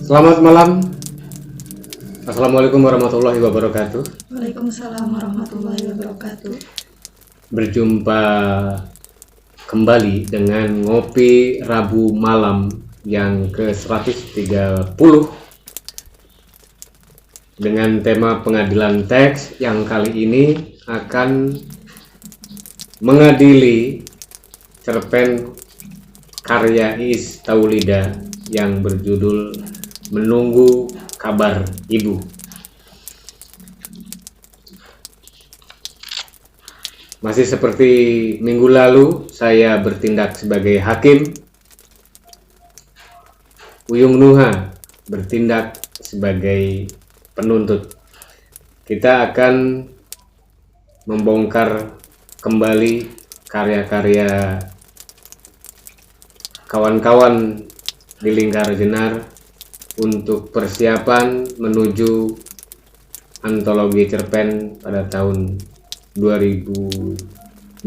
Selamat malam. Assalamualaikum warahmatullahi wabarakatuh. Waalaikumsalam warahmatullahi wabarakatuh. Berjumpa kembali dengan Ngopi Rabu Malam yang ke-130 dengan tema pengadilan teks yang kali ini akan mengadili cerpen karya Iis Taulida yang berjudul Menunggu Kabar Ibu. Masih seperti minggu lalu, saya bertindak sebagai hakim, Uyung Nuha bertindak sebagai penuntut. Kita akan membongkar kembali karya-karya kawan-kawan di Lingkar Jenar untuk persiapan menuju antologi cerpen pada tahun 2021.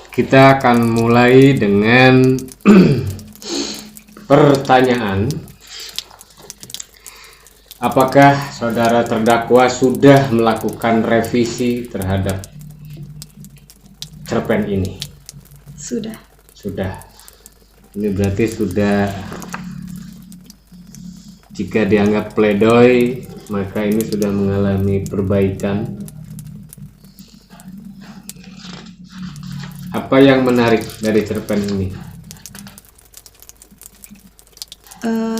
Kita akan mulai dengan pertanyaan. Apakah saudara terdakwa sudah melakukan revisi terhadap cerpen ini? Sudah. Ini berarti sudah, jika dianggap pledoi, maka ini sudah mengalami perbaikan. Apa yang menarik dari cerpen ini?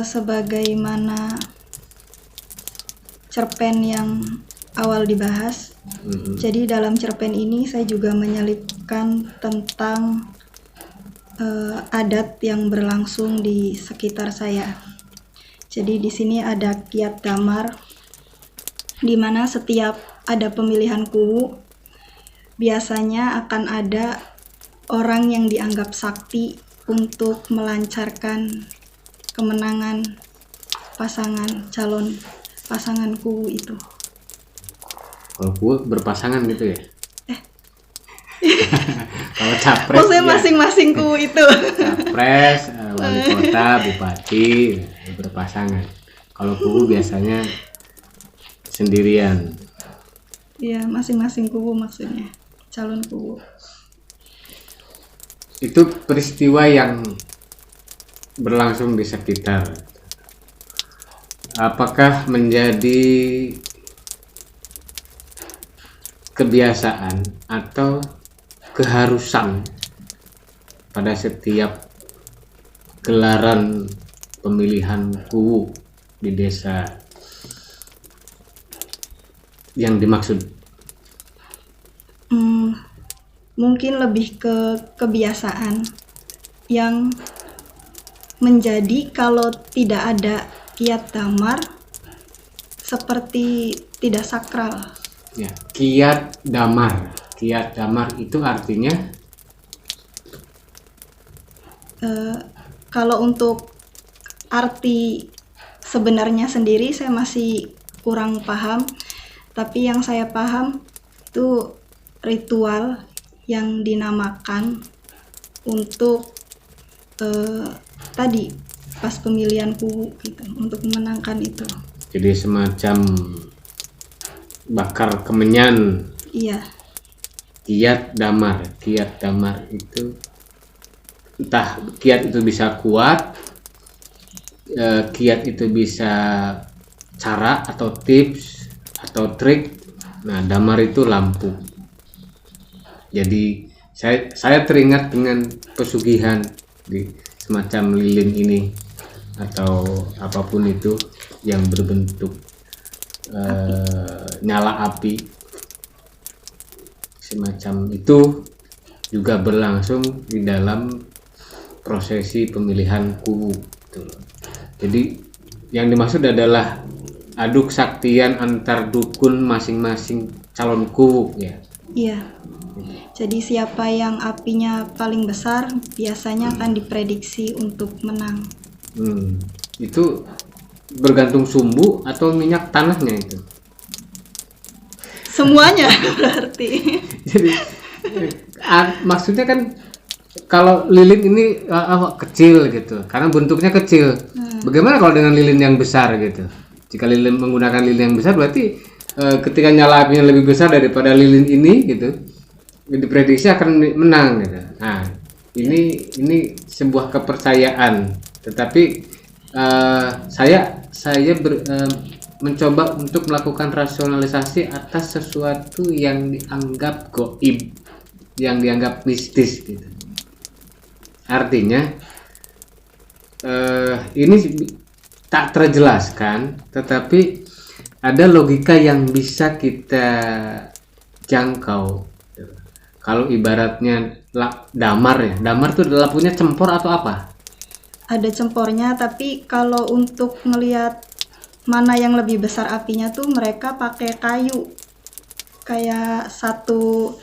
Sebagaimana cerpen yang awal dibahas, jadi dalam cerpen ini saya juga menyelipkan tentang adat yang berlangsung di sekitar saya. Jadi di sini ada kiat damar, di mana setiap ada pemilihan kuwu, biasanya akan ada orang yang dianggap sakti untuk melancarkan kemenangan pasangan kuwu itu. Kalau kuwu berpasangan gitu ya? Kalau capres, maksudnya masing-masing kuwu itu. Capres, wali kota, bupati berpasangan. Kalau kuwu biasanya sendirian. Iya, masing-masing kuwu maksudnya, calon kuwu. Itu peristiwa yang berlangsung di sekitar. Apakah menjadi kebiasaan atau keharusan pada setiap gelaran pemilihan kuwu di desa yang dimaksud? Mungkin lebih ke kebiasaan yang menjadi kalau tidak ada kiat damar seperti tidak sakral. Ya, kiat damar. Kiat damar itu artinya? Kalau untuk arti sebenarnya sendiri saya masih kurang paham, tapi yang saya paham itu ritual yang dinamakan untuk tadi pas pemilihan kuwu gitu, untuk memenangkan itu. Jadi semacam bakar kemenyan. Iya. Kiat damar itu entah kiat itu bisa kuat, kiat itu bisa cara atau tips atau trik. Nah, damar itu lampu. Jadi saya teringat dengan pesugihan di semacam lilin ini atau apapun itu yang berbentuk nyala api. Semacam itu juga berlangsung di dalam prosesi pemilihan kuwu. Jadi yang dimaksud adalah adu kesaktian antar dukun masing-masing calon kuwu ya. Iya. Jadi siapa yang apinya paling besar biasanya akan diprediksi untuk menang. Itu bergantung sumbu atau minyak tanahnya itu? Semuanya berarti. Jadi maksudnya kan kalau lilin ini kecil gitu, karena bentuknya kecil. Bagaimana kalau dengan lilin yang besar gitu? Jika lilin menggunakan lilin yang besar, berarti ketika nyala apinya lebih besar daripada lilin ini gitu, diprediksi akan menang gitu. Nah, ini sebuah kepercayaan, tetapi saya mencoba untuk melakukan rasionalisasi atas sesuatu yang dianggap goib, yang dianggap mistis gitu. Artinya ini tak terjelaskan, tetapi ada logika yang bisa kita jangkau. Kalau ibaratnya damar ya, damar itu lampunya cempor atau apa? Ada cempornya, tapi kalau untuk ngelihat mana yang lebih besar apinya tuh mereka pakai kayu, kayak satu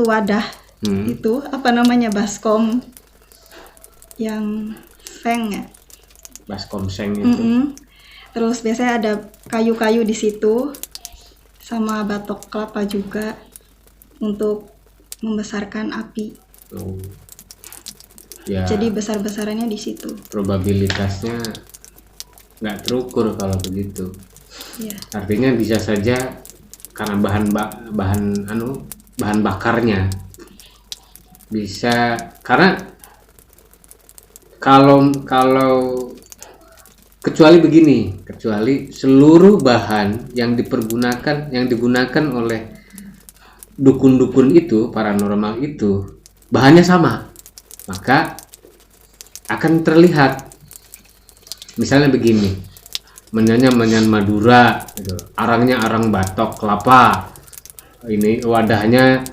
wadah. Itu apa namanya, baskom yang seng ya, baskom seng itu. Terus biasanya ada kayu-kayu di situ sama batok kelapa juga untuk membesarkan api. Ya, jadi besar-besarannya di situ. Probabilitasnya nggak terukur kalau begitu. Ya. Artinya bisa saja karena bahan bakarnya bisa, karena kalau kecuali seluruh bahan yang digunakan oleh dukun-dukun itu, paranormal itu, bahannya sama, maka akan terlihat. Misalnya begini, menyan Madura gitu. Arangnya arang batok kelapa, ini wadahnya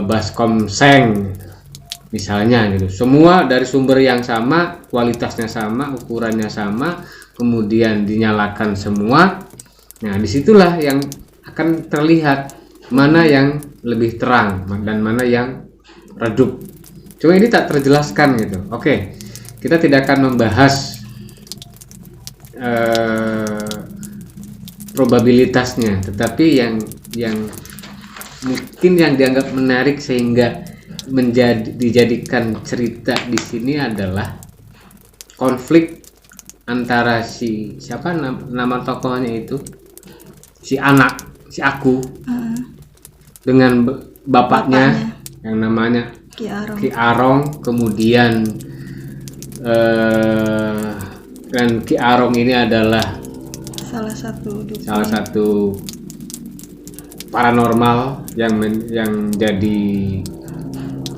baskom seng gitu. Misalnya gitu, semua dari sumber yang sama, kualitasnya sama, ukurannya sama, kemudian dinyalakan semua. Nah, disitulah yang akan terlihat mana yang lebih terang dan mana yang redup. Cuma ini tak terjelaskan gitu. Oke, kita tidak akan membahas probabilitasnya, tetapi yang mungkin yang dianggap menarik sehingga dijadikan cerita di sini adalah konflik antara siapa nama tokohnya itu, si aku dengan bapaknya yang namanya Ki Arong. Kemudian dan Ki Arong ini adalah salah satu paranormal yang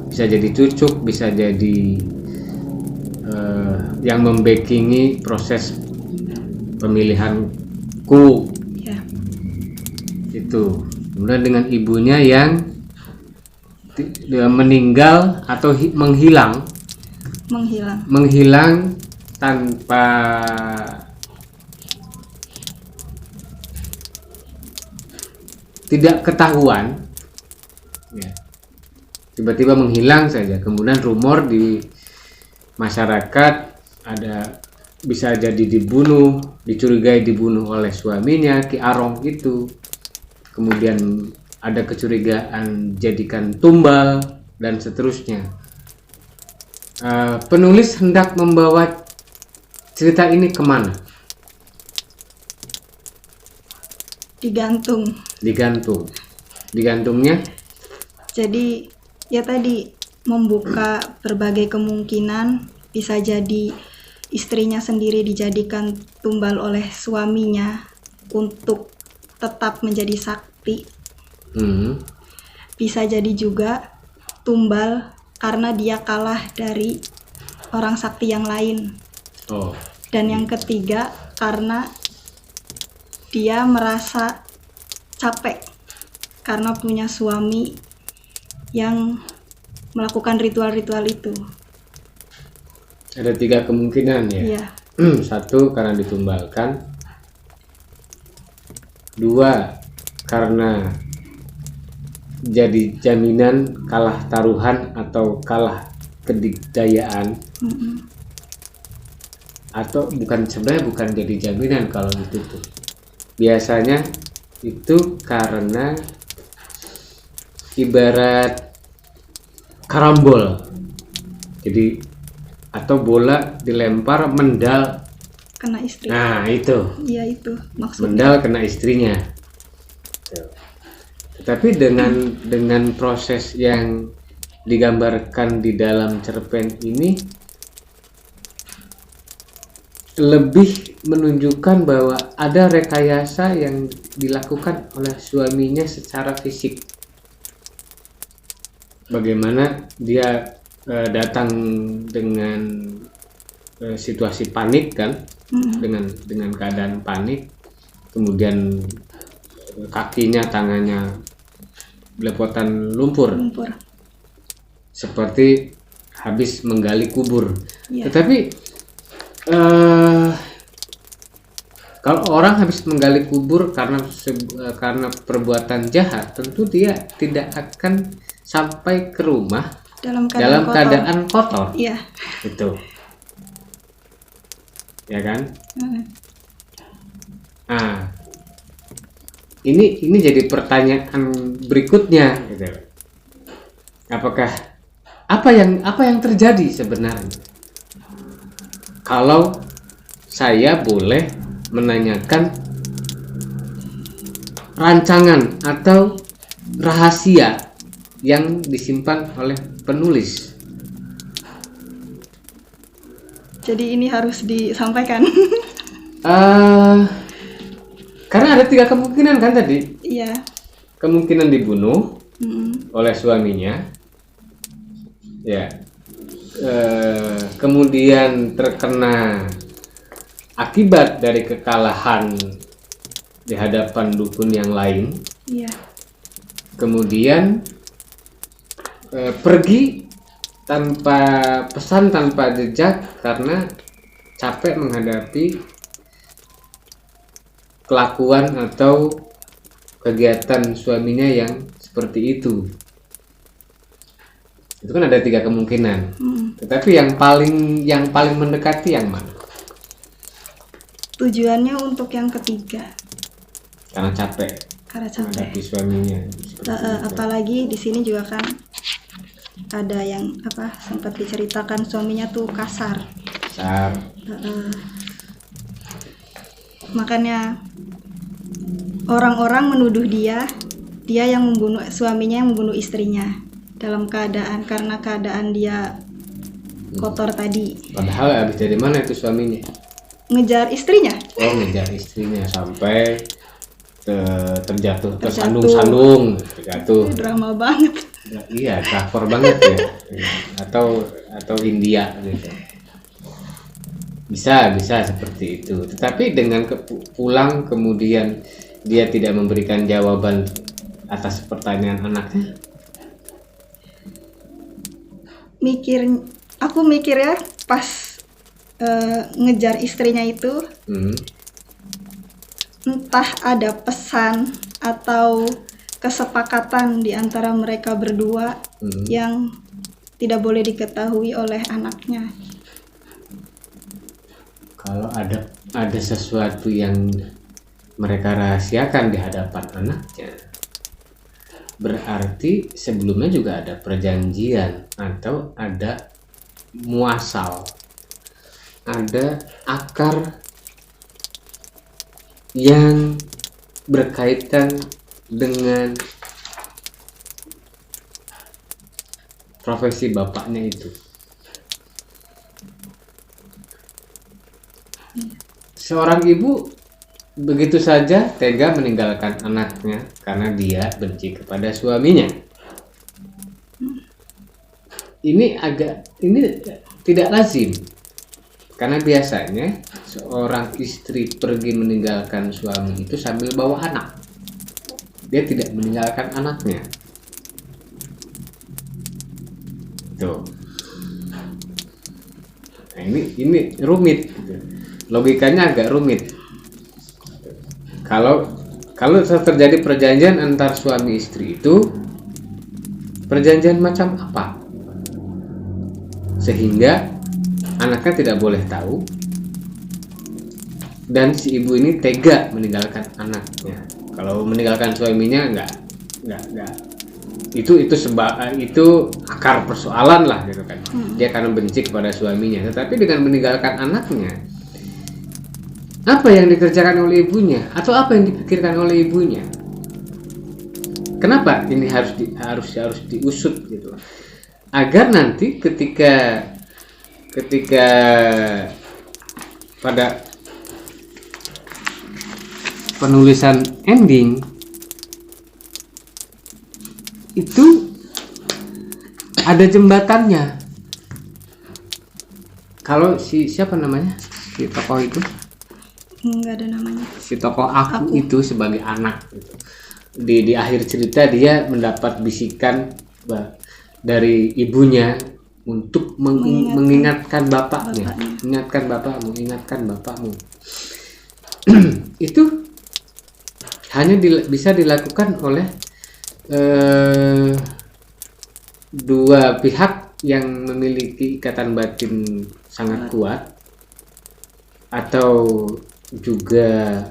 bisa jadi cucuk, bisa jadi yang membackingi proses pemilihanku ya. Itu kemudian dengan ibunya yang meninggal atau menghilang tanpa tidak ketahuan ya. Tiba-tiba menghilang saja. Kemudian rumor di masyarakat bisa jadi dicurigai dibunuh oleh suaminya Ki Arong itu. Kemudian ada kecurigaan jadikan tumbal dan seterusnya. Penulis hendak membawa cerita ini kemana? Digantungnya. Jadi ya tadi membuka berbagai kemungkinan, bisa jadi istrinya sendiri dijadikan tumbal oleh suaminya untuk tetap menjadi sakti. Bisa jadi juga tumbal karena dia kalah dari orang sakti yang lain. Dan yang ketiga karena dia merasa capek karena punya suami yang melakukan ritual-ritual itu. Ada 3 kemungkinan ya. Iya. 1 karena ditumbalkan. 2 karena jadi jaminan kalah taruhan atau kalah kedikdayaan. atau bukan, sebenarnya bukan jadi jaminan kalau itu tuh. Biasanya itu karena ibarat karambol. Jadi atau bola dilempar mendal Kena istri. nah itu Iya itu maksudnya. mendal kena istrinya. Tetapi dengan proses yang digambarkan di dalam cerpen ini lebih menunjukkan bahwa ada rekayasa yang dilakukan oleh suaminya secara fisik. Bagaimana dia datang dengan situasi panik kan, dengan keadaan panik, kemudian kakinya, tangannya belepotan lumpur, seperti habis menggali kubur. Iya. Tetapi kalau orang habis menggali kubur karena perbuatan jahat, tentu dia tidak akan sampai ke rumah dalam keadaan kotor. Iya. Itu. Ya kan? Nah, ini jadi pertanyaan berikutnya gitu. Apakah apa yang terjadi sebenarnya? Kalau saya boleh menanyakan rancangan atau rahasia yang disimpan oleh penulis. Jadi ini harus disampaikan. Karena ada 3 kemungkinan kan tadi. Iya. Kemungkinan dibunuh oleh suaminya, ya. Kemudian terkena akibat dari kekalahan di hadapan dukun yang lain. Iya. Kemudian pergi tanpa pesan, tanpa jejak karena capek menghadapi kelakuan atau kegiatan suaminya yang seperti itu. Itu kan ada 3 kemungkinan. Tetapi yang paling mendekati yang mana? Tujuannya untuk yang ketiga. Karena capek menghadapi suaminya. Apalagi di sini juga kan ada yang sempat diceritakan suaminya tuh kasar. Makanya orang-orang menuduh dia yang membunuh suaminya, yang membunuh istrinya dalam karena keadaan dia kotor tadi. Padahal habis dari mana itu suaminya? Ngejar istrinya. Ngejar istrinya sampai terjatuh, tersandung-sandung, terjatuh. Drama banget. Iya, drakor banget ya. Atau India gitu. Bisa seperti itu. Tetapi dengan pulang kemudian dia tidak memberikan jawaban atas pertanyaan anaknya. Aku mikir ya pas ngejar istrinya itu, entah ada pesan atau kesepakatan di antara mereka berdua yang tidak boleh diketahui oleh anaknya. Kalau ada sesuatu yang mereka rahasiakan di hadapan anaknya, berarti sebelumnya juga ada perjanjian atau ada muasal, ada akar yang berkaitan dengan profesi bapaknya itu. Seorang ibu begitu saja tega meninggalkan anaknya karena dia benci kepada suaminya. Ini tidak lazim, karena biasanya seorang istri pergi meninggalkan suami itu sambil bawa anak. Dia tidak meninggalkan anaknya. Tuh. Nah, ini rumit. Logikanya agak rumit. Kalau terjadi perjanjian antar suami istri itu, perjanjian macam apa? Sehingga anaknya tidak boleh tahu dan si ibu ini tega meninggalkan anaknya. Kalau meninggalkan suaminya enggak itu akar persoalan lah gitu kan. Dia karena benci kepada suaminya. Tetapi dengan meninggalkan anaknya, apa yang dikerjakan oleh ibunya atau apa yang dipikirkan oleh ibunya? Kenapa ini harus diusut gitu, agar nanti ketika pada penulisan ending itu ada jembatannya. Kalau siapa namanya si tokoh itu, nggak ada namanya, si tokoh aku itu sebagai anak gitu. Di akhir cerita dia mendapat bisikan dari ibunya untuk mengingatkan bapaknya. Ingatkan bapakmu. Itu hanya bisa dilakukan oleh dua pihak yang memiliki ikatan batin sangat kuat, atau juga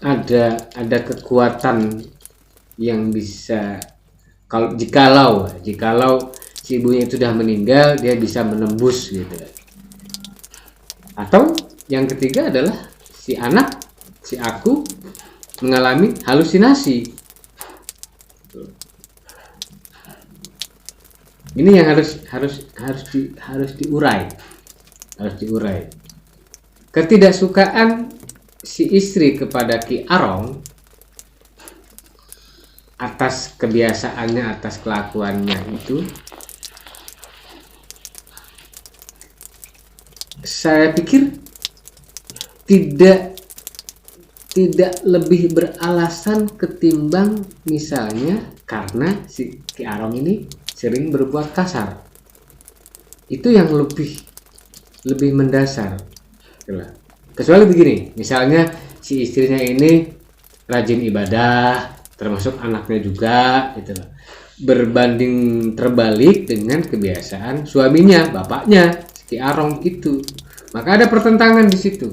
ada kekuatan yang bisa, jikalau si ibunya itu sudah meninggal, dia bisa menembus gitu. Atau yang ketiga adalah si aku mengalami halusinasi. Ini yang harus diurai. Ketidaksukaan si istri kepada Ki Arong atas kebiasaannya, atas kelakuannya itu, saya pikir tidak lebih beralasan ketimbang misalnya karena si Ki Arong ini sering berbuat kasar. Itu yang lebih mendasar. Kecuali begini, misalnya si istrinya ini rajin ibadah, termasuk anaknya juga gitu loh. Berbanding terbalik dengan kebiasaan suaminya, bapaknya Ki Arong itu. Maka ada pertentangan di situ.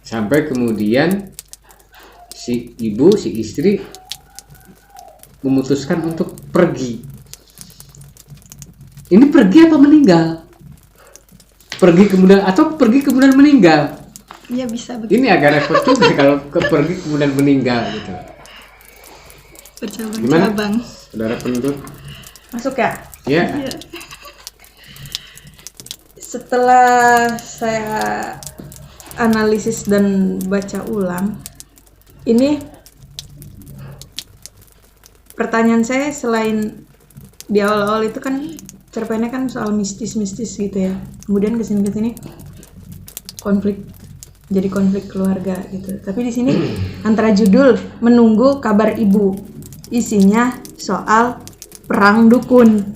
Sampai kemudian si istri memutuskan untuk pergi. Ini pergi apa meninggal? Pergi kemudian meninggal. Iya, bisa begitu. Ini agak repot juga kalau pergi kemudian meninggal gitu. Bercabang-cabang. Saudara penuntut. Masuk ya? Ya. Iya. Setelah saya analisis dan baca ulang, ini pertanyaan saya selain di awal-awal itu kan cerpennya kan soal mistis-mistis gitu ya. Kemudian kesini jadi konflik keluarga gitu. Tapi di sini antara judul menunggu kabar ibu, isinya soal perang dukun.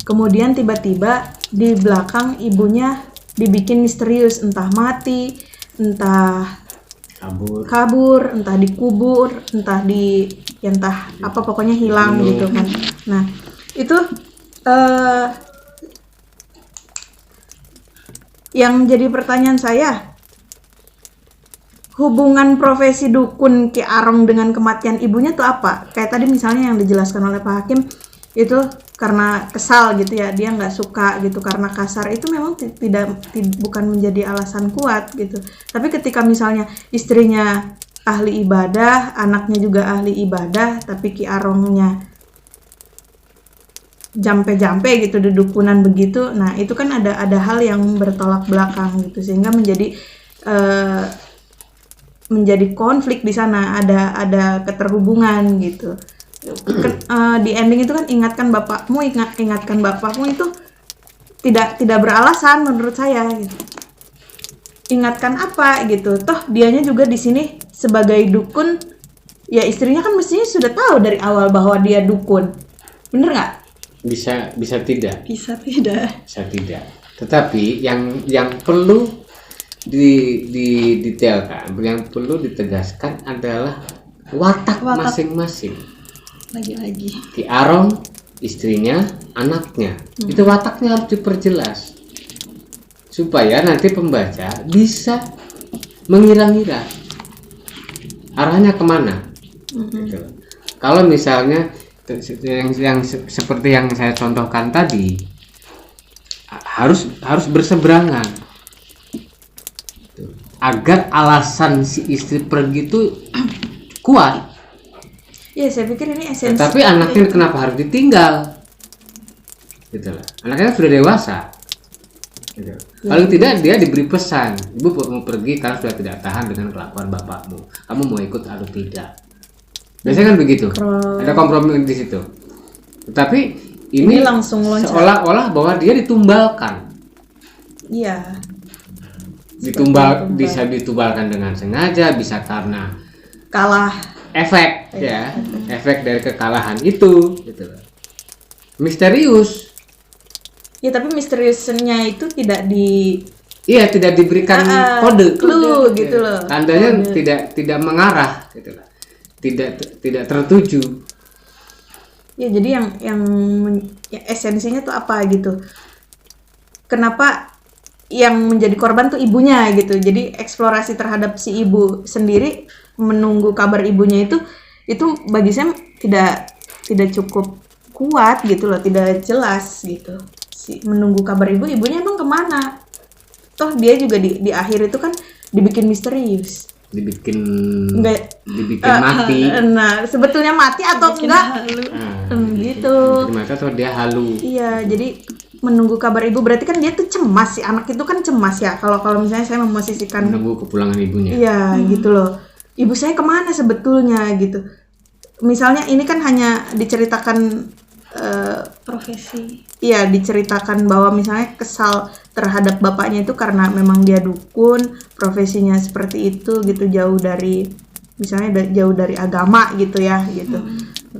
Kemudian tiba-tiba di belakang ibunya dibikin misterius, entah mati, entah kabur, entah dikubur, entah apa pokoknya hilang gitu kan. Nah, itu yang jadi pertanyaan saya, hubungan profesi dukun Ki Arong dengan kematian ibunya tuh apa? Kayak tadi misalnya yang dijelaskan oleh Pak Hakim itu karena kesal gitu ya, dia nggak suka gitu karena kasar, itu memang bukan menjadi alasan kuat gitu. Tapi ketika misalnya istrinya ahli ibadah, anaknya juga ahli ibadah, tapi Ki Arongnya jampe-jampe gitu di dukunan begitu, nah itu kan ada hal yang bertolak belakang gitu, sehingga menjadi konflik di sana, ada keterhubungan gitu. Di ending itu kan ingatkan bapakmu itu tidak beralasan menurut saya gitu. Ingatkan apa gitu, toh dianya juga di sini sebagai dukun, ya istrinya kan mestinya sudah tahu dari awal bahwa dia dukun, bener nggak? Bisa tidak. Tetapi yang perlu didetailkan, yang perlu ditegaskan adalah watak masing-masing. Lagi-lagi Ki Arong istrinya, anaknya. Itu wataknya harus diperjelas supaya nanti pembaca bisa mengira-ngira arahnya kemana. Gitu. Kalau misalnya yang seperti yang saya contohkan tadi, harus berseberangan agar alasan si istri pergi itu kuat. Iya, saya pikir ini esensi. Tapi anaknya kenapa harus ditinggal? Gitu lah. Anaknya sudah dewasa. Gitu. Paling tidak dia diberi pesan, ibu mau pergi karena sudah tidak tahan dengan kelakuan bapakmu. Kamu mau ikut atau tidak? Biasanya kan begitu. Ada kompromi di situ. Tetapi ini langsung loncat. Seolah-olah bahwa dia ditumbalkan. Iya. Bisa ditumbalkan dengan sengaja, bisa karena Kalah. efek ya, efek dari kekalahan itu, gitu. Misterius. Ya, tapi misteriusnya itu tidak tidak diberikan kode, clue gitu loh. Tandanya tidak mengarah, gitu lah. Tidak tertuju. Ya, jadi yang esensinya tuh apa gitu? Kenapa yang menjadi korban tuh ibunya gitu? Jadi eksplorasi terhadap si ibu sendiri, menunggu kabar ibunya itu bagi saya tidak cukup kuat gitu loh, tidak jelas gitu. Si menunggu kabar ibunya emang kemana? Toh dia juga di akhir itu kan dibikin misterius. Dibikin mati. Nah, sebetulnya mati atau enggak? Gitu. Mati atau dia halu. Iya, jadi menunggu kabar ibu berarti kan dia tuh cemas, si anak itu kan cemas ya. Kalau misalnya saya memosisikan menunggu kepulangan ibunya. Iya, gitu loh. Ibu saya kemana sebetulnya gitu. Misalnya ini kan hanya diceritakan Profesi. Iya, diceritakan bahwa misalnya kesal terhadap bapaknya itu karena memang dia dukun, profesinya seperti itu gitu, jauh dari agama gitu ya gitu.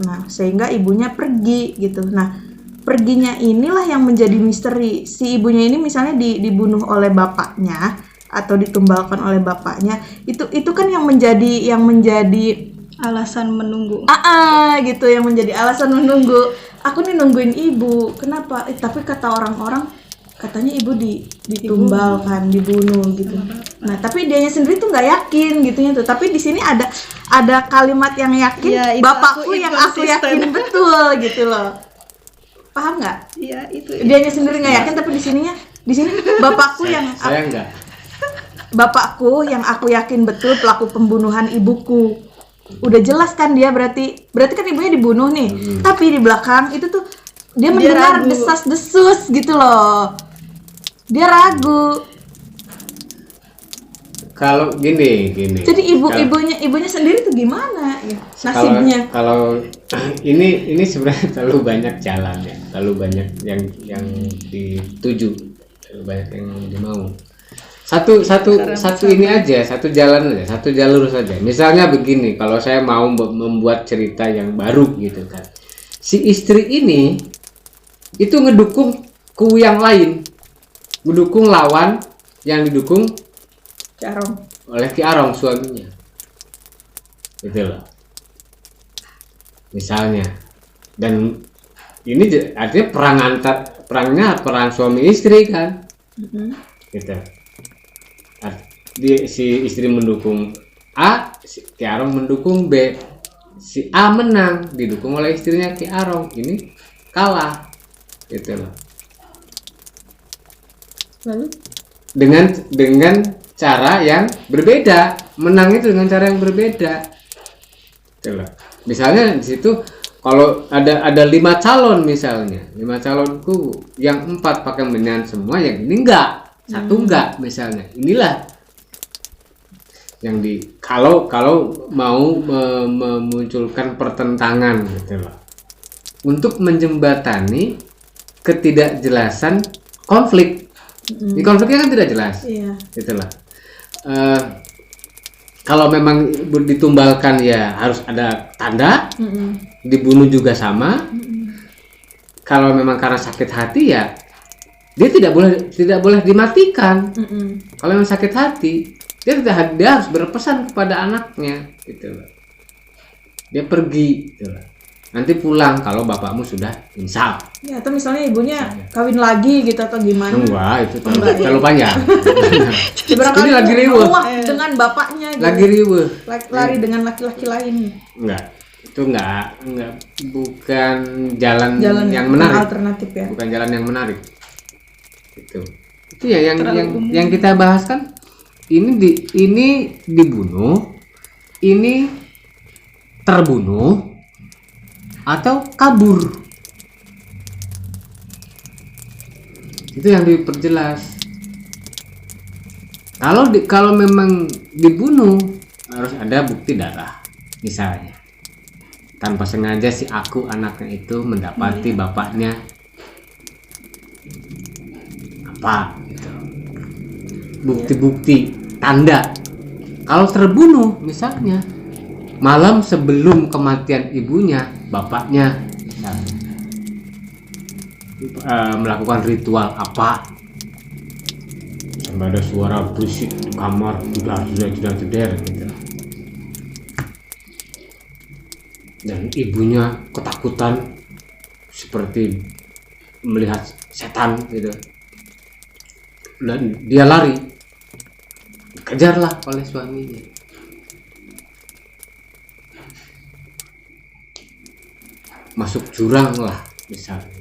Nah, sehingga ibunya pergi gitu. Nah, perginya inilah yang menjadi misteri. Si ibunya ini misalnya dibunuh oleh bapaknya atau ditumbalkan oleh bapaknya, itu kan yang menjadi Alasan menunggu. Gitu, yang menjadi alasan menunggu. Aku nih nungguin ibu, kenapa? Tapi kata orang-orang katanya ibu ditumbalkan, dibunuh gitu. Nah, tapi dianya sendiri tuh nggak yakin gitunya tuh. Tapi di sini ada kalimat yang yakin, Ya, bapakku yang aku yakin betul gitu loh. Paham nggak? Iya, itu. Dianya sendiri nggak yakin, tapi di sini bapakku yang saya enggak. Bapakku yang aku yakin betul pelaku pembunuhan ibuku. Udah jelas kan dia berarti kan ibunya dibunuh nih. Tapi di belakang itu tuh dia mendengar desas-desus gitu loh. Dia ragu. Kalau gini. Jadi ibunya sendiri tuh gimana ya nasibnya? Kalau ini sebenarnya terlalu banyak jalan ya, terlalu banyak yang dituju, terlalu banyak yang dimau. Satu ini aja, satu jalan aja, satu jalur saja. Misalnya begini, kalau saya mau membuat cerita yang baru gitu kan, si istri ini itu ngedukung kubu yang lain, ngedukung lawan yang didukung oleh Ki Arong suaminya, gitu loh. Misalnya, dan ini artinya perang suami istri kan, gitu. Si istri mendukung A, Ki Arong mendukung B. Si A menang, didukung oleh istrinya Ki Arong, ini kalah, gitu loh. Lalu dengan cara yang berbeda, menang itu dengan cara yang berbeda, gitu loh. Misalnya di situ kalau ada 5 calon misalnya, 5 calonku, yang 4 pakai menyan semua, yang ini enggak, satu enggak misalnya. Inilah yang kalau mau memunculkan pertentangan gitu loh, untuk menjembatani ketidakjelasan konflik. Di konfliknya kan tidak jelas, gitu loh. Kalau memang ditumbalkan ya harus ada tanda, dibunuh juga sama. Kalau memang karena sakit hati ya dia tidak boleh dimatikan. Kalau memang sakit hati, dia harus berpesan kepada anaknya, gitu loh. Dia pergi, gitu loh. nanti pulang kalau bapakmu sudah insaf. Ya, atau misalnya ibunya kawin lagi gitu atau gimana? Enggak, itu Enggak, ya. terlalu panjang. Ya, barangkali Ini lagi riweuh. muak dengan bapaknya gitu. Lagi riweuh. Lari dengan laki-laki lain. Enggak, itu enggak bukan jalan Jalan yang bukan menarik. alternatif ya. Bukan jalan yang menarik. Itu ya yang kita bahas kan, ini dibunuh, ini terbunuh atau kabur. Itu yang diperjelas. Kalau memang dibunuh harus ada bukti darah, misalnya tanpa sengaja si aku anaknya itu mendapati bapaknya apa gitu. Bukti-bukti tanda. Kalau terbunuh misalnya malam sebelum kematian ibunya, bapaknya misalnya melakukan ritual apa, sampai ada suara berisik di kamar, jedar gitu, dan ibunya ketakutan seperti melihat setan gitu, dan dia lari, dikejarlah oleh suaminya. Masuk jurang lah misalnya.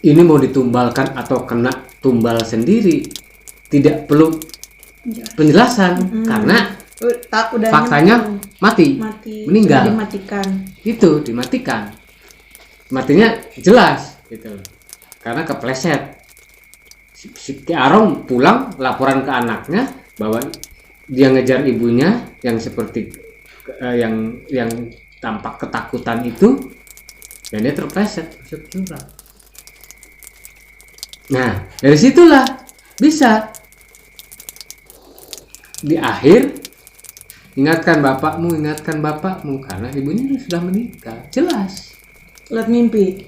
Ini mau ditumbalkan atau kena tumbal sendiri, tidak perlu penjelasan karena Udah faktanya mati, meninggal. Sudah dimatikan. Itu dimatikan, matinya jelas gitu, karena kepleset. Si Ki Arong pulang laporan ke anaknya bahwa dia ngejar ibunya yang seperti yang tampak ketakutan itu, dan dia terpleset masuk jurang. Nah, dari situlah bisa di akhir ingatkan bapakmu karena ibunya sudah meninggal, jelas. Lihat mimpi.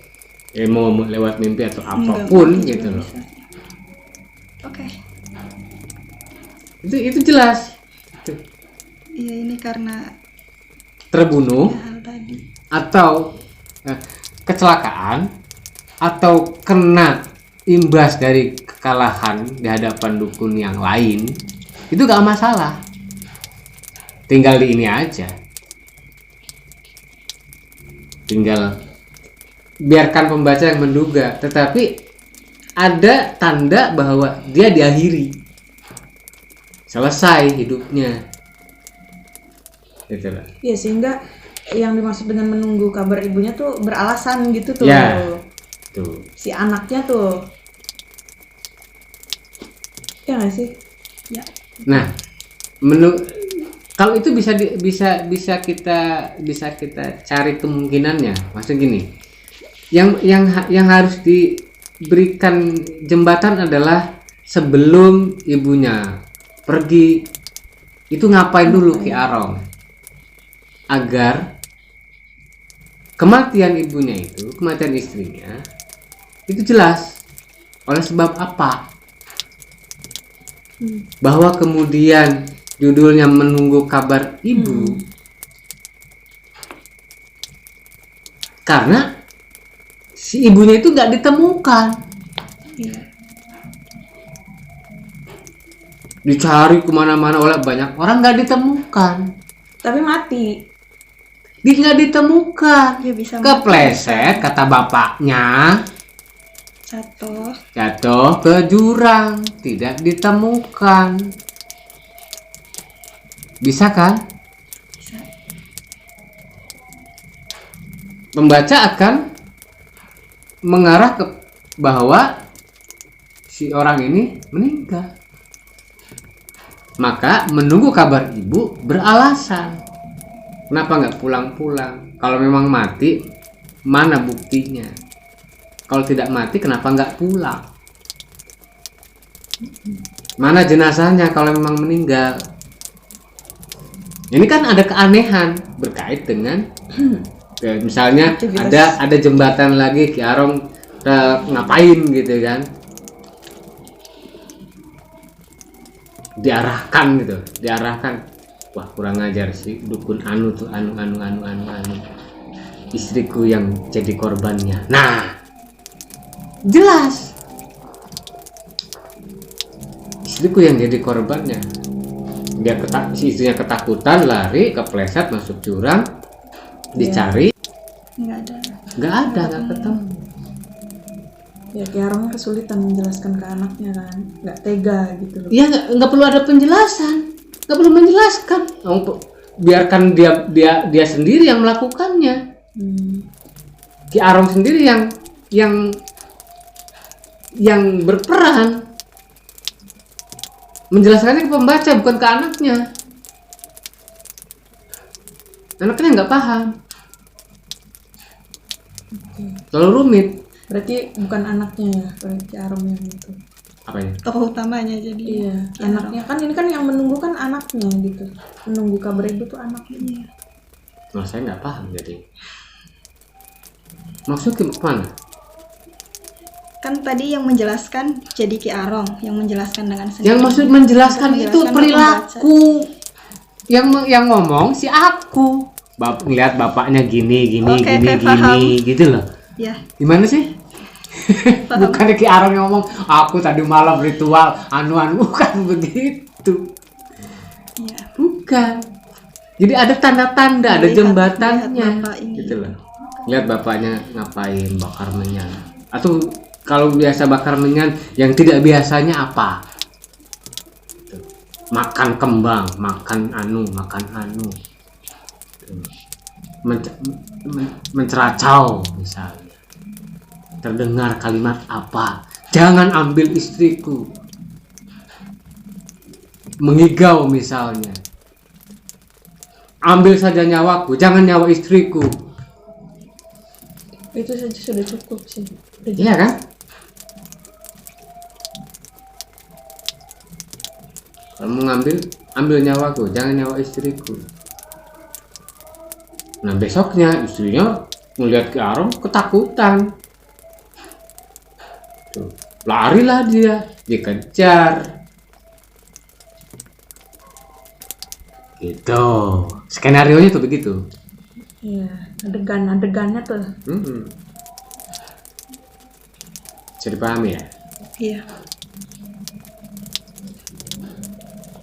Mau lewat mimpi atau apapun Enggak, gitu loh. bisa. Oke. Itu jelas. Iya, ini karena Terbunuh hal tadi. atau kecelakaan atau kena imbas dari kekalahan di hadapan dukun yang lain, itu gak masalah, tinggal di ini aja, tinggal biarkan pembaca yang menduga, tetapi ada tanda bahwa dia diakhiri, selesai hidupnya gitu lah. Ya, sehingga yang dimaksud dengan menunggu kabar ibunya tuh beralasan gitu tuh. Ya, tuh. Si anaknya tuh. Ya nggak sih? Ya. Nah, kalau itu bisa kita cari kemungkinannya. Maksud gini, yang harus diberikan jembatan adalah sebelum ibunya pergi itu ngapain dulu Ki Arong, agar kematian ibunya itu, kematian istrinya itu jelas oleh sebab apa. Bahwa kemudian judulnya menunggu kabar ibu, karena si ibunya itu gak ditemukan. Iya. Dicari kemana-mana oleh banyak orang, gak ditemukan. Tapi mati. Nggak ditemukan. Ya, bisa Kepleset kata bapaknya, jatuh ke jurang, tidak ditemukan. Bisa kan? Bisa. Pembaca akan mengarah ke bahwa si orang ini meninggal. Maka menunggu kabar ibu beralasan. Kenapa nggak pulang-pulang? Kalau memang mati, mana buktinya? Kalau tidak mati, kenapa nggak pulang? Mana jenazahnya kalau memang meninggal? Ini kan ada keanehan berkait dengan misalnya ada jembatan lagi, Ki Arong ngapain gitu kan? Diarahkan. Wah, kurang ajar sih dukun anu tuh anu. istriku yang jadi korbannya. Nah, jelas istriku yang jadi korbannya. Si istrinya ketakutan, lari, kepleset masuk jurang, dicari, nggak ada, nggak ketemu. Ya Ki Arong kesulitan menjelaskan ke anaknya kan, nggak tega gitu loh. Ya nggak perlu ada penjelasan, nggak perlu menjelaskan. Biarkan dia sendiri yang melakukannya. Ki Arong sendiri yang berperan menjelaskannya ke pembaca, bukan ke anaknya. Anaknya nggak paham, terlalu rumit. Berarti bukan anaknya ya, kalau Ki Arong yang itu. Apa ya? Tokoh utamanya jadi. Iya, anaknya kan, ini kan yang menunggu kan anaknya gitu. Menunggu kabar ibu tuh anaknya. Nah, saya nggak paham jadi. Maksudnya kemana? Kan tadi yang menjelaskan jadi Ki Arong, yang menjelaskan dengan sendiri. Yang maksud menjelaskan Bukan itu menjelaskan perilaku. Yang ngomong si aku. Ngeliat bapaknya gini Oke, paham. gitu loh. Ya, Gimana sih? paham. Bukan Ki Arong yang ngomong, aku tadi malam ritual anu bukan begitu. Iya. Bukan. Jadi ada tanda-tanda, ada Lihat jembatannya. bapak ini. Gitu loh. Lihat bapaknya ngapain, bakar menyan. Atau kalau biasa bakar menyan, yang tidak biasanya apa? Gitu. Makan kembang, makan anu. Menceracau misalnya. Terdengar kalimat apa? Jangan ambil istriku. Mengigau misalnya. Ambil saja nyawaku, jangan nyawa istriku. Itu saja sudah cukup sih. Iya kan? Kalau mau ambil nyawaku, jangan nyawa istriku. Nah, besoknya istrinya melihat Ki Arong ketakutan. Tuh, larilah dia, dikejar. Gitu. Skenarionya tuh begitu. Iya, adegannya tuh. Bisa dipahami ya? Iya.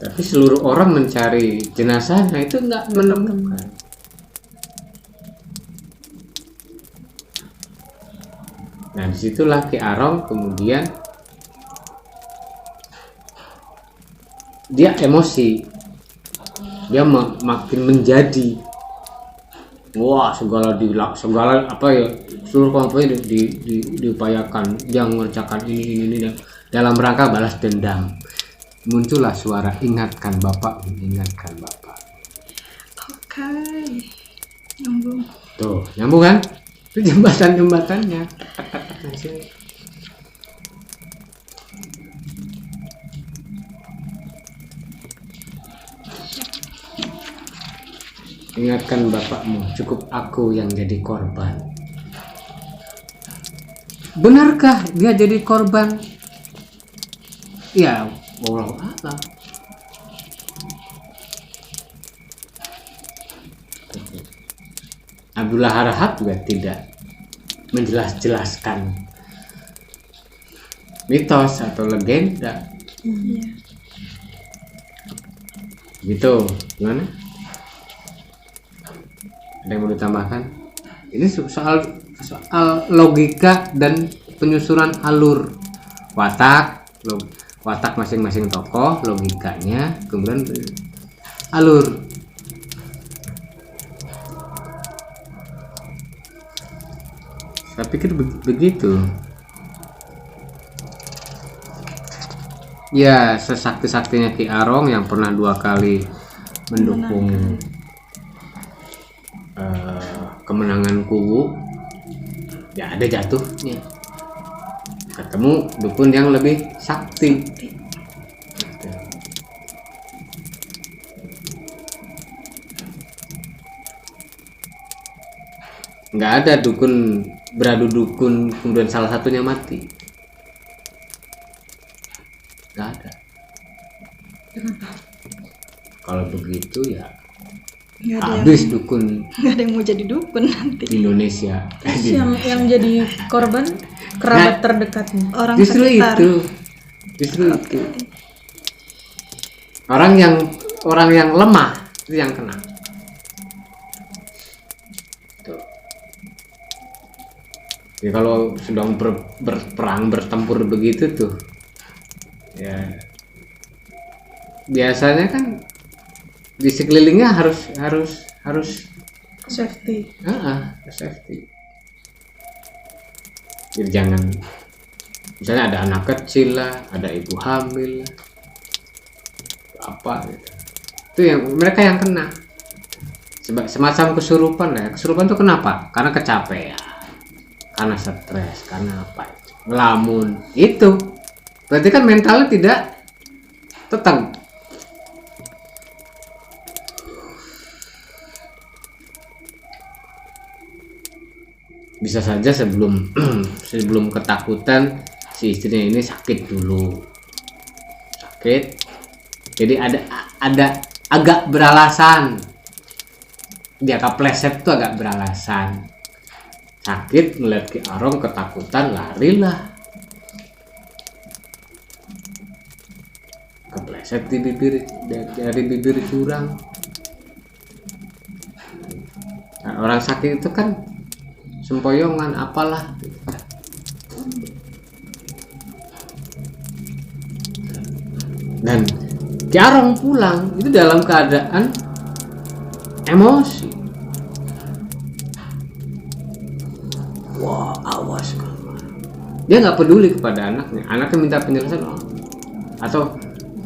Tapi seluruh orang mencari jenazahnya itu nggak menemukan. Nah, disitulah Ki Arong kemudian dia emosi, dia makin menjadi, wah segala apa ya, seluruh komponen diupayakan, dia mengerjakan ini dalam rangka balas dendam. Muncullah suara ingatkan bapak. Oke. Nyambung. Tuh, nyambung kan? Itu jembatannya. Ingatkan bapakmu, cukup aku yang jadi korban. Benarkah dia jadi korban? Ya, wallahu a'lam. Abdullah Harahap juga tidak menjelaskan mitos atau legenda. Gitu, gimana? Ada yang mau ditambahkan? Ini soal logika dan penyusunan alur watak masing-masing tokoh, logikanya, kemudian alur. Saya pikir begitu. Ya, sesakti-saktinya Ki Arong yang pernah 2 kali mendukung kemenangan Kuwu, ya ada jatuhnya. Ketemu dukun yang lebih sakti. Nggak ada dukun beradu dukun kemudian salah satunya mati. Nggak ada. Kenapa? Kalau begitu ya nggak ada yang Habis dukun nggak ada yang mau jadi dukun nanti. di Indonesia. Terus yang jadi korban kerabat terdekatnya. Orang Justru sekitar. justru itu. Orang yang lemah itu yang kena. Tuh. Ya kalau sedang berperang bertempur begitu tuh, ya biasanya kan di sekelilingnya harus Safety. safety. Jadi jangan, misalnya ada anak kecil lah, ada ibu hamil lah, apa gitu. Itu yang mereka yang kena. Semacam kesurupan lah. Kesurupan itu kenapa? Karena kecapean, karena stres, karena apa itu, ngelamun. Itu berarti kan mentalnya tidak tetap. Bisa saja sebelum sebelum ketakutan si istrinya ini sakit dulu, jadi ada agak beralasan, dia kepleset tuh agak beralasan, sakit melihat Ki Arong ketakutan larilah, kepleset di bibir, dari bibir curang. Nah, orang sakit itu kan sempoyongan apalah dan Ki Arong pulang itu dalam keadaan emosi. Wah, awas kamu. Dia nggak peduli kepada anaknya minta penjelasan atau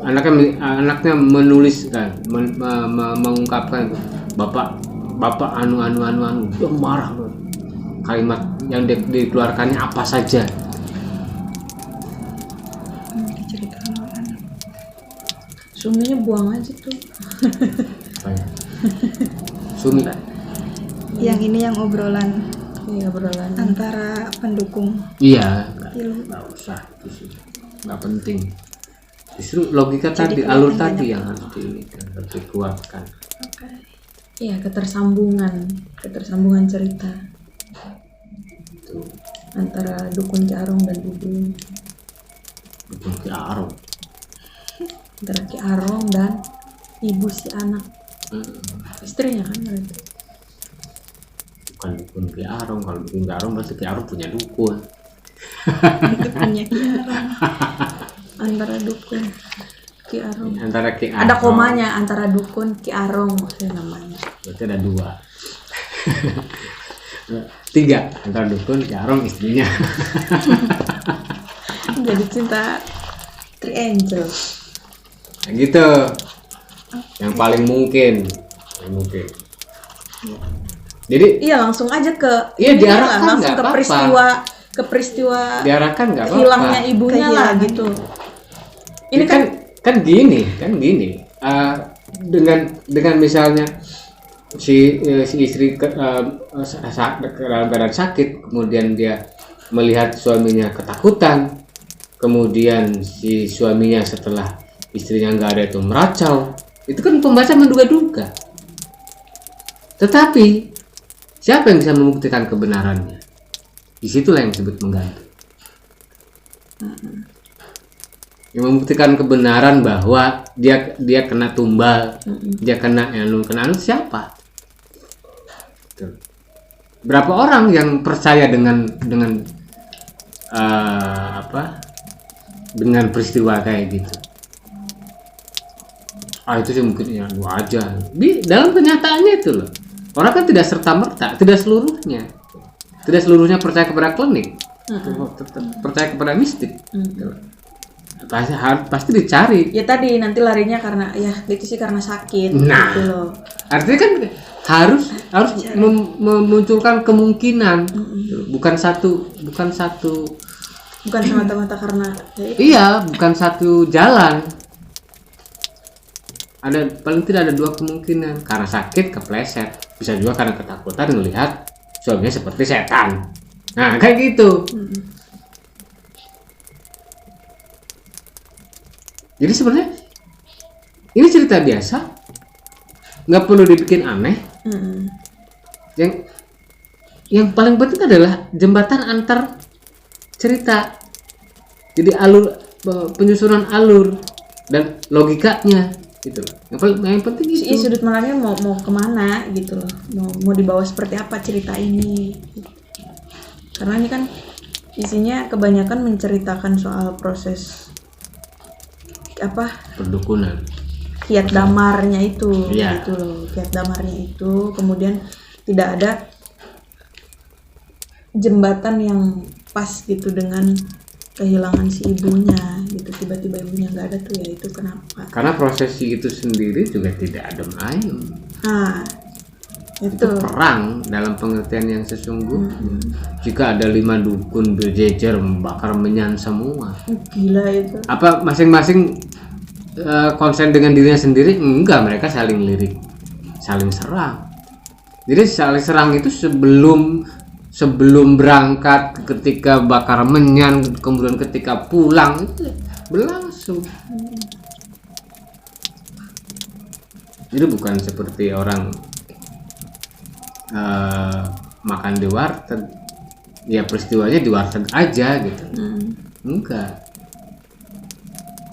anaknya menuliskan mengungkapkan itu, bapak anu dia marah loh. Kalimat yang dikeluarkannya apa saja. Diceritakan oleh anak. Suaminya buang aja tuh. Apa ya? Sumi. Yang ini yang obrolan Iya, obrolan. antara pendukung. Iya, Ilmu. nggak usah itu sih, nggak penting. Justru logika Jadi tadi, alur kelihatan tadi banyak yang harus dikuatkan. Oke. Iya, ketersambungan cerita Itu antara dukun Ki Arong dan ibu, bukan Ki Arong. antara Ki Arong dan ibu si anak, istrinya kan berarti. Bukan dukun Ki Arong. Kalau dukun Ki Arong berarti Ki Arong punya dukun. Itu punya Kiarong. Antara dukun Ki Arong. Antara Ki Arong. Ada komanya antara dukun Ki Arong maksudnya namanya. Berarti ada 2. 3 antara dukun Ki Arong istrinya. Jadi cinta triangle. Nah, gitu. Yang paling mungkin. Jadi Iya, langsung aja ke Iya, ininya diarahkan, lah, langsung nggak ke apa-apa. peristiwa diarahkan nggak apa-apa. hilangnya ibunya lah Kehilangan. gitu. Ini kan gini dengan misalnya si istri dalam keadaan sakit, kemudian dia melihat suaminya ketakutan, kemudian si suaminya setelah istrinya nggak ada itu meracau, itu kan pembaca menduga-duga. Tetapi siapa yang bisa membuktikan kebenarannya? Disitulah yang disebut menggantung. Yang membuktikan kebenaran bahwa dia kena tumbal, dia kena anu siapa? Tuh. Berapa orang yang percaya dengan dengan peristiwa kayak gitu? Itu sih mungkin ya wajar. Dalam kenyataannya itu loh, orang kan tidak serta-merta, tidak seluruhnya percaya kepada klinik, percaya kepada mistik. Pasti dicari. ya tadi nanti larinya karena ya itu sih karena sakit Nah. gitu loh. Artinya kan harus memunculkan kemungkinan, bukan semata-mata karena ya itu. iya, bukan satu jalan. Paling tidak ada 2 kemungkinan, karena sakit kepleset, bisa juga karena ketakutan melihat suaminya seperti setan. Nah, kayak gitu. Jadi sebenarnya ini cerita biasa nggak perlu dibikin aneh. Yang paling penting adalah jembatan antar cerita. Jadi penyusunan alur dan logikanya gitu loh. Yang penting itu. Sudut pandangnya mau kemana gitu loh, mau dibawa seperti apa cerita ini. Karena ini kan isinya kebanyakan menceritakan soal proses perdukunan, kiat damarnya itu, Iya. gitu loh, kiat damarnya itu. Kemudian tidak ada jembatan yang pas gitu dengan kehilangan si ibunya gitu, tiba-tiba ibunya nggak ada tuh, ya itu kenapa? karena prosesi itu sendiri juga tidak adem ayem. Nah itu Perang dalam pengertian yang sesungguhnya. Jika ada 5 dukun berjejer membakar menyan semua, gila itu. apa masing-masing konsen dengan dirinya sendiri? Enggak, mereka saling lirik, saling serang. Jadi saling serang itu sebelum berangkat, ketika bakar menyan, kemudian ketika pulang itu berlangsung. Jadi bukan seperti orang makan di warteg, ya peristiwanya di warteg aja gitu. Enggak.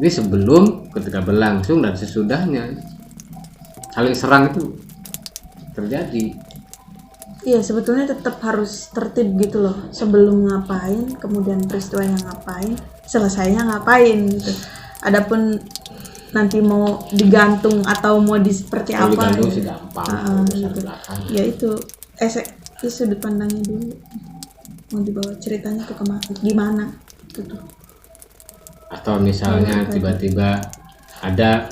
Ini sebelum, ketika berlangsung, dan sesudahnya saling serang itu terjadi. Iya, sebetulnya tetap harus tertib gitu loh. Sebelum ngapain, kemudian peristiwanya ngapain, selesainya ngapain gitu. Adapun nanti mau digantung atau mau seperti Kalau apa digantung gitu. sih gampang, Gitu. Ya itu sudut pandangnya dulu. Mau dibawa ceritanya ke gimana gitu. Atau misalnya tiba-tiba ada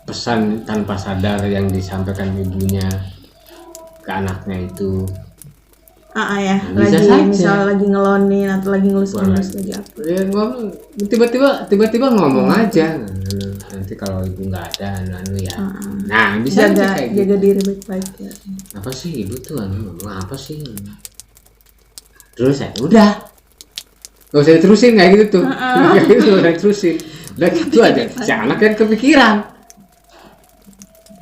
pesan tanpa sadar yang disampaikan ibunya ke anaknya itu. Ya, Bisa lagi saja. misal lagi ngelonin atau lagi ngelus-ngelus lagi apa. Ya, ngomong tiba-tiba ngomong aja. Nanti kalau ibu nggak ada, ya. Nah, bisa aja kayak gitu. Jaga diri baik-baik ya. Apa sih ibu tuh ngomong apa sih? Terus ya udah, gak usah diterusin kayak gitu tuh. Kayak gitu gak usah diterusin. Udah gitu aja. Si anak yang kepikiran,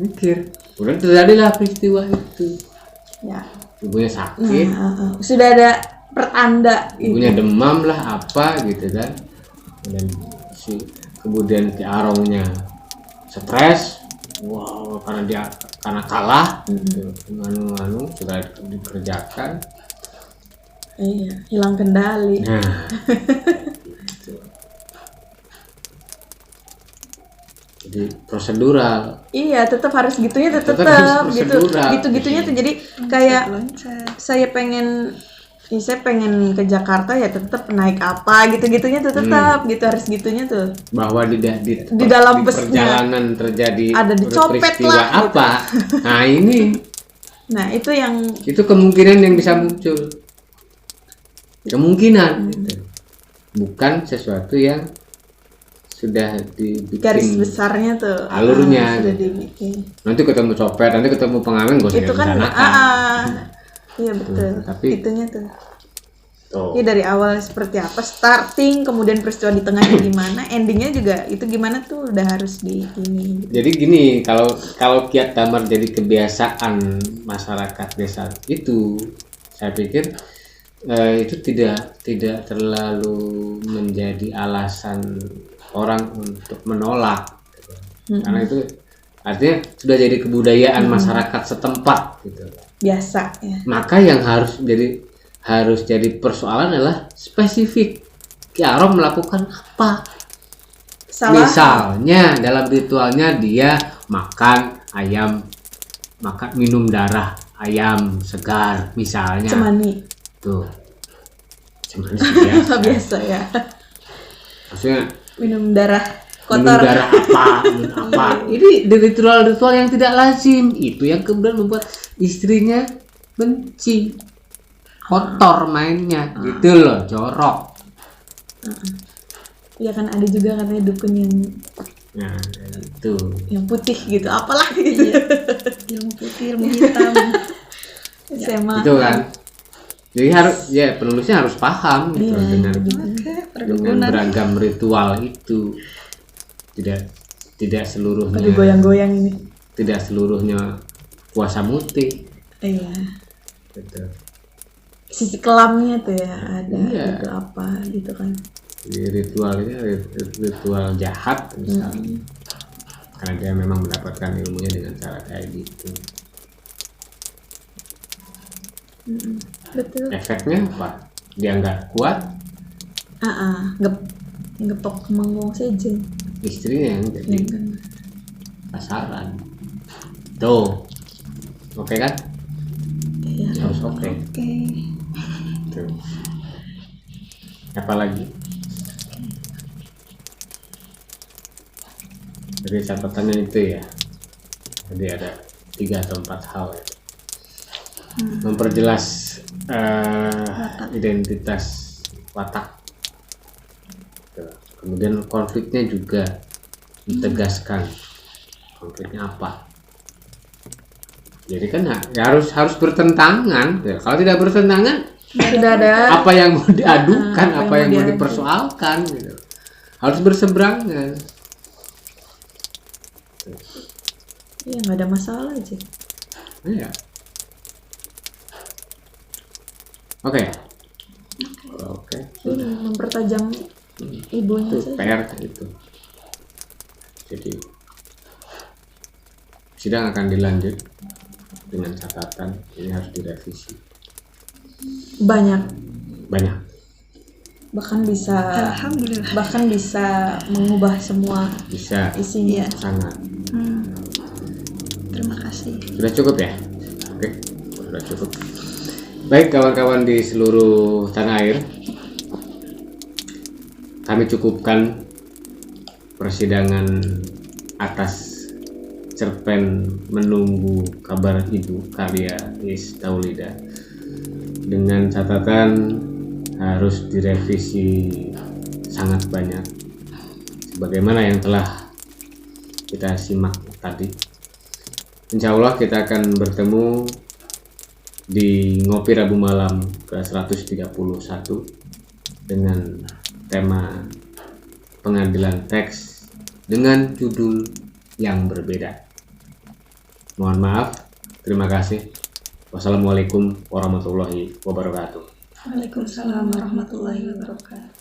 mikir. Udah terjadilah peristiwa itu. Ya. Ibunya sakit, Sudah ada pertanda. ibunya demam lah apa gitu kan. Dan kemudian Ki Arongnya stres, karena kalah, anu sudah dikerjakan. Iya, hilang kendali. Nah, gitu. Jadi prosedural. Iya, tetap harus gitunya, tetap harus gitu. prosedural. Gitu-gitunya tuh jadi kayak saya pengen ke Jakarta ya tetap naik apa gitu-gitunya tuh tetap gitu, harus gitunya tuh. Bahwa di dalam di busnya perjalanan terjadi ada dicopet peristiwa lah, gitu. apa. Nah, ini Nah, itu yang itu kemungkinan yang bisa muncul. Kemungkinan gitu. Bukan sesuatu yang sudah dibikin garis besarnya tuh alurnya sudah gitu. dibikin. Nanti ketemu copet, nanti ketemu pengamen, gak usah Itu kan iya betul. Tapi- Itunya tuh. Tuh. Ini dari awal seperti apa, starting, kemudian peristiwa di tengahnya gimana, endingnya juga itu gimana tuh udah harus di ini. Jadi gini, kalau kiat damar jadi kebiasaan masyarakat desa itu, saya pikir itu tidak terlalu menjadi alasan orang untuk menolak, karena itu artinya sudah jadi kebudayaan masyarakat setempat gitu. Biasa ya. Maka yang harus jadi persoalan adalah spesifik. Ki Arong melakukan apa? Salah. Misalnya dalam ritualnya dia makan ayam, minum darah ayam segar misalnya. Cemani. Tuh. Cemani sih biasa. Biasa ya. Maksudnya Minum darah minum kotor. darah apa? Ini ritual-ritual yang tidak lazim. Itu yang kemudian membuat istrinya benci. Kotor mainnya, gitu loh, jorok. Iya kan ada juga katanya dukun Nah, itu. yang putih gitu, apalah gitu. Ilmu putih, ilmu hitam. SMA. Itu kan. Jadi penulisnya harus paham gitu dengan beragam ritual itu. Tidak seluruhnya Aduh, goyang-goyang ini. tidak seluruhnya puasa mutih Iya. gitu. Sisi kelamnya tuh ya ada Iya. gitu apa gitu kan. Jadi ritualnya ritual jahat misalnya, karena dia memang mendapatkan ilmunya dengan cara kayak gitu. Betul. Efeknya apa? Dia nggak kuat, Gepok manggung saja. istrinya yang Ya jadi kan. Iya. pasaran. Tuh, oke kan? Iya. Harus oke. Oke. Tuh. Apa lagi? Jadi catatannya itu ya. Jadi ada 3 atau 4 hal ya. Memperjelas identitas watak. Tuh. Kemudian konfliknya juga ditegaskan. Konfliknya apa? Jadi kan ya harus bertentangan. Ya, kalau tidak bertentangan, Sudah ada. apa yang mau diadukan, apa yang mau diadu. dipersoalkan gitu. Harus berseberangan. Iya nggak ada masalah aja. Iya. Oke. Oke. Mempertajam ibunya Itu saja. PR itu. Jadi sidang akan dilanjut dengan catatan ini harus direvisi. Banyak. Banyak Alhamdulillah. Bahkan bisa mengubah semua bisa isinya. sangat. Terima kasih. Sudah cukup ya? Oke, sudah cukup. Baik kawan-kawan di seluruh tanah air, kami cukupkan persidangan atas cerpen Menunggu Kabar Ibu karya Is Taulida dengan catatan harus direvisi sangat banyak sebagaimana yang telah kita simak tadi. Insya Allah kita akan bertemu di Ngopi Rabu Malam ke 131 dengan tema pengadilan teks dengan judul yang berbeda. Mohon maaf, terima kasih. Wassalamualaikum warahmatullahi wabarakatuh. Waalaikumsalam warahmatullahi wabarakatuh.